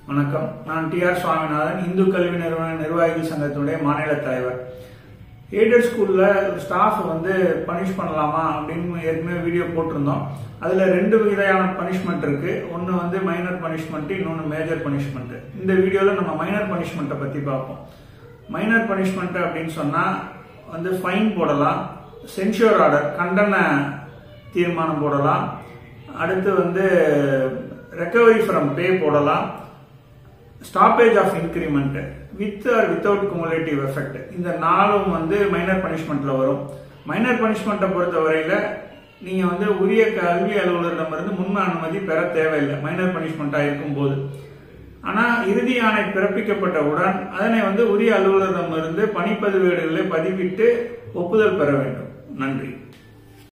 வணக்கம். நான் டிஆர் சுவாமிநாதன், இந்து கல்வி நிறுவன நிர்வாகிகள் சங்கத்தினுடைய மாநில தலைவர். எய்டட் ஸ்கூல்ல ஸ்டாஃப் பனிஷ் பண்ணலாமா அப்படின்னு ஏற்கனவே வீடியோ போட்டிருந்தோம். அதுல 2 வகையான பனிஷ்மெண்ட் இருக்கு. ஒன்னு மைனர் பனிஷ்மெண்ட், இன்னொன்னு மேஜர் பனிஷ்மெண்ட். இந்த வீடியோல நம்ம மைனர் பனிஷ்மெண்ட்டை பத்தி பார்ப்போம். மைனர் பனிஷ்மெண்ட் அப்படின்னு சொன்னா ஃபைன் போடலாம், சென்ஷூர் ஆர்டர் கண்டன தீர்மானம் போடலாம், அடுத்து ரெக்கவரி ஃப்ரம் பே போடலாம், stoppage of increment with or without cumulative effect. இந்த 4ம் மைனர் பனிஷ்மெண்ட்ல வரும். மைனர் பனிஷ்மெண்ட்டை பொறுத்தவரையில நீங்க உரிய கல்வி அலுவலரிடமிருந்து முன் அனுமதி பெற தேவையில்லை மைனர் பனிஷ்மெண்டா இருக்கும் போது. ஆனா இறுதி ஆணை பிறப்பிக்கப்பட்டவுடன் அதனை உரிய அலுவலரிடமிருந்து பணிப்பதிவேடுகளை பதிவிட்டு ஒப்புதல் பெற வேண்டும். நன்றி.